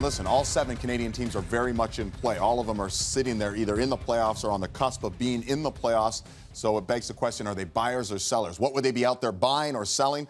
Listen, all 7 Canadian teams are very much in play. All of them are sitting there either in the playoffs or on the cusp of being in the playoffs. So it begs the question, are they buyers or sellers? What would they be out there buying or selling?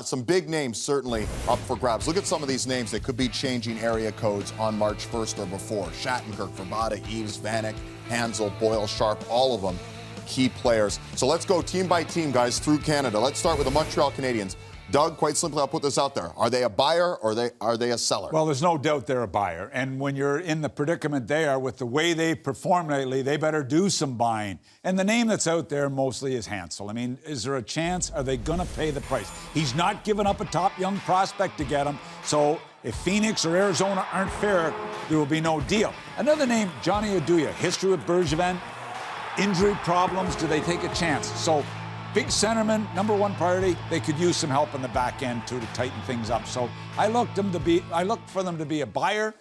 Some big names certainly up for grabs. Look at some of these names that could be changing area codes on March 1st or before. Shattenkirk, Vrbata, Eaves, Vanek, Hansel, Boyle, Sharp, all of them key players. So let's go team by team, guys, through Canada. Let's start with the Montreal Canadiens. Doug, quite simply, I'll put this out there. Are they a buyer or are they a seller? Well, there's no doubt they're a buyer. And when you're in the predicament they are with the way they perform lately, they better do some buying. And the name that's out there mostly is Hansel. I mean, is there a chance? Are they going to pay the price? He's not giving up a top young prospect to get him. So if Phoenix or Arizona aren't fair, there will be no deal. Another name, Johnny Oduya. History with Bergevin. Injury problems. Do they take a chance? So big centerman, number one priority. They could use some help in the back end too to tighten things up. So I look for them to be a buyer,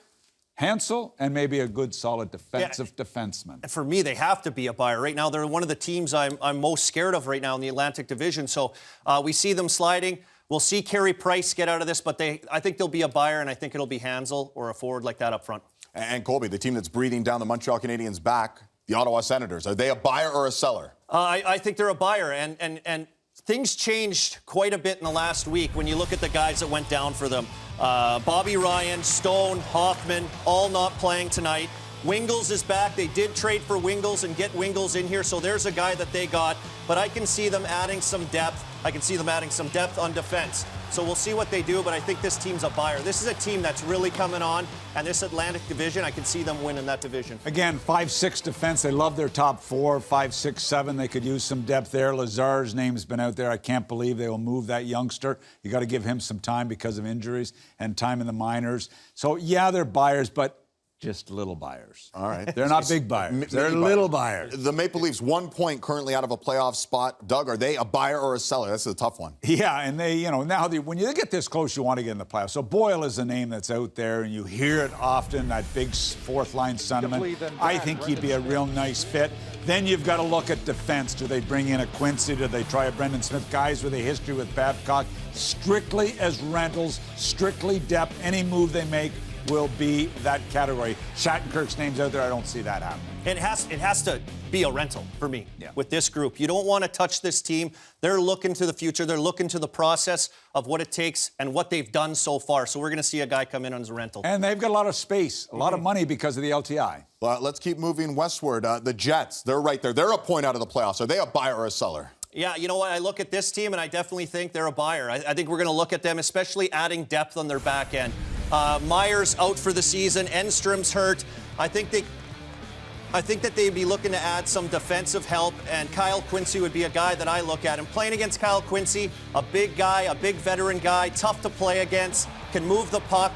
Hansel, and maybe a good, solid defensive defenseman. And for me, they have to be a buyer. Right now, they're one of the teams I'm most scared of right now in the Atlantic Division. So we see them sliding. We'll see Carey Price get out of this, but I think they'll be a buyer, and I think it'll be Hansel or a forward like that up front. And Colby, the team that's breathing down the Montreal Canadiens' back, the Ottawa Senators, are they a buyer or a seller? I think they're a buyer, and things changed quite a bit in the last week when you look at the guys that went down for them. Bobby Ryan, Stone, Hoffman, all not playing tonight. Wingles is back. They did trade for Wingles and get Wingles in here, so there's a guy that they got. But I can see them adding some depth. I can see them adding some depth on defense. So we'll see what they do, but I think this team's a buyer. This is a team that's really coming on, and this Atlantic Division, I can see them winning that division. Again, 5-6 defense. They love their top 4, 5, 6, 7. They could use some depth there. Lazar's name's been out there. I can't believe they will move that youngster. You got to give him some time because of injuries and time in the minors. So, yeah, they're buyers, but just little buyers. All right. They're not big buyers. They're little buyers. The Maple Leafs, 1 point currently out of a playoff spot. Doug, are they a buyer or a seller? That's a tough one. Yeah, and they, now when you get this close, you want to get in the playoffs. So Boyle is a name that's out there, and you hear it often, that big fourth-line sentiment. I think he'd be a real nice fit. Then you've got to look at defense. Do they bring in a Quincy? Do they try a Brendan Smith? Guys with a history with Babcock. Strictly as rentals, strictly depth. Any move they make will be that category. Shattenkirk's name's out there. I don't see that happening. It has to be a rental for me with this group. You don't want to touch this team. They're looking to the future. They're looking to the process of what it takes and what they've done so far. So we're going to see a guy come in as a rental. And they've got a lot of space, a lot of money because of the LTI. Well, let's keep moving westward. The Jets, they're right there. They're a point out of the playoffs. Are they a buyer or a seller? Yeah, you know what? I look at this team, and I definitely think they're a buyer. I think we're going to look at them, especially adding depth on their back end. Myers out for the season. Enstrom's hurt. I think that they'd be looking to add some defensive help, and Kyle Quincy would be a guy that I look at. And playing against Kyle Quincy, a big guy, a big veteran guy, tough to play against, can move the puck,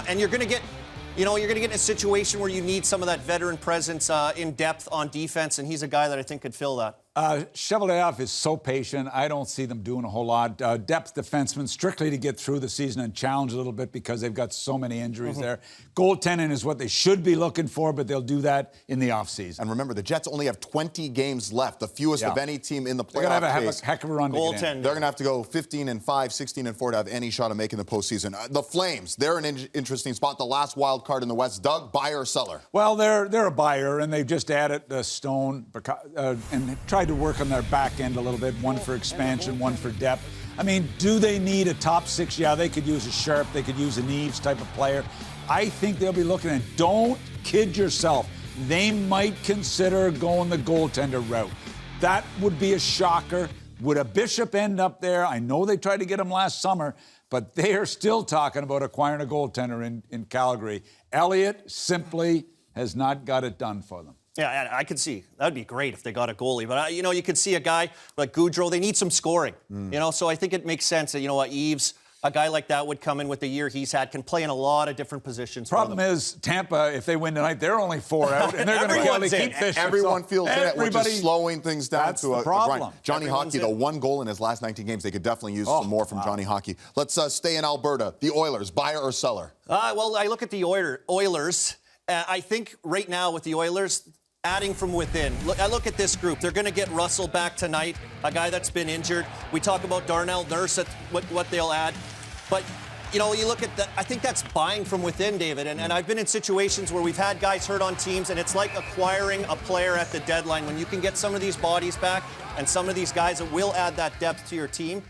and you're going to get in a situation where you need some of that veteran presence in depth on defense, and he's a guy that I think could fill that. Cheveldayoff is so patient. I don't see them doing a whole lot. Depth defenseman, strictly to get through the season and challenge a little bit because they've got so many injuries there. Goaltending is what they should be looking for, but they'll do that in the offseason. And remember, the Jets only have 20 games left, the fewest of any team in the playoff. They're going to have a heck of a run to get in. They're going to have to go 15-5, 16-4 to have any shot of making the postseason. The Flames, they're an interesting spot. The last wild card in the West. Doug, buyer or seller? Well, they're a buyer, and they've just added Stone and tried to work on their back end a little bit, one for expansion, one for depth. I mean, do they need a top 6? Yeah, they could use a Sharp, they could use an Eaves type of player. I think they'll be looking at, don't kid yourself, they might consider going the goaltender route. That would be a shocker. Would a Bishop end up there? I know they tried to get him last summer, but they are still talking about acquiring a goaltender in Calgary. Elliott simply has not got it done for them. Yeah, I could see. That would be great if they got a goalie. But, you could see a guy like Goudreau. They need some scoring, So I think it makes sense that, Eaves, a guy like that would come in with the year he's had, can play in a lot of different positions. Problem is, Tampa, if they win tonight, they're only 4 out, and they're going to be able to keep fishing. Everyone feels it, which is slowing things down that's to the a problem. grind. Johnny Hockey, the 1 goal in his last 19 games. They could definitely use some more from Johnny Hockey. Let's stay in Alberta. The Oilers, buyer or seller? Well, I look at the Oilers. I think right now with the Oilers, adding from within. I look at this group. They're going to get Russell back tonight, a guy that's been injured. We talk about Darnell Nurse, at what they'll add. But you know, you look at I think that's buying from within, David. And I've been in situations where we've had guys hurt on teams, and it's like acquiring a player at the deadline. When you can get some of these bodies back and some of these guys that will add that depth to your team,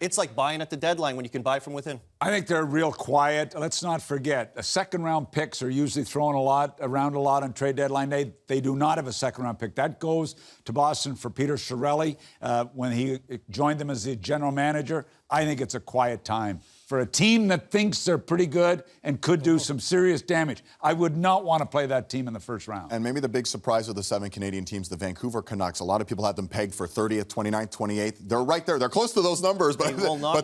it's like buying at the deadline when you can buy from within. I think they're real quiet. Let's not forget, second-round picks are usually thrown around a lot on trade deadline day. They do not have a second-round pick. That goes to Boston for Peter Chiarelli when he joined them as the general manager. I think it's a quiet time for a team that thinks they're pretty good and could do some serious damage. I would not want to play that team in the first round. And maybe the big surprise of the 7 Canadian teams, the Vancouver Canucks. A lot of people had them pegged for 30th, 29th, 28th. They're right there. They're close to those numbers, but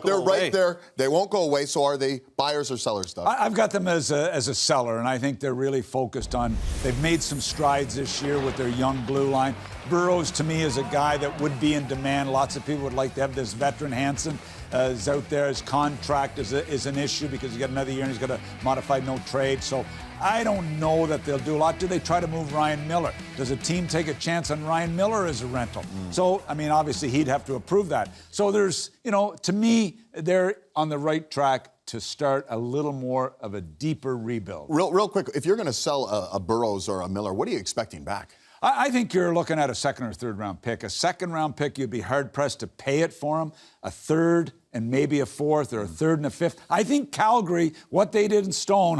they're right there. They won't go away. So are they buyers or sellers, Doug? I've got them as a seller, and I think they're really focused on. They've made some strides this year with their young blue line. Burroughs, to me, is a guy that would be in demand. Lots of people would like to have this veteran Hansen. Is out there. His contract is an issue because he's got another year and he's got a modified no trade. So I don't know that they'll do a lot. Do they try to move Ryan Miller? Does a team take a chance on Ryan Miller as a rental? So, I mean, obviously he'd have to approve that. So there's, you know, to me, they're on the right track to start a little more of a deeper rebuild. Real quick, if you're going to sell a Burroughs or a Miller, what are you expecting back? I think you're looking at a second or third round pick. A second round pick, you'd be hard pressed to pay it for him. A third and maybe a fourth, or a third and a fifth. I think Calgary, what they did in Stone,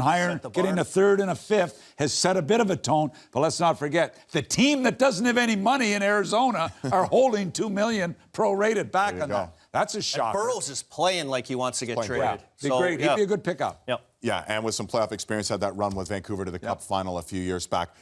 getting a third and a fifth, has set a bit of a tone. But let's not forget, the team that doesn't have any money in Arizona are holding $2 million prorated back on that. That's a shocker. Burroughs is playing like he wants to get traded. Yeah. He'd be a good pickup. Yep. Yeah, and with some playoff experience, had that run with Vancouver to the Cup final a few years back.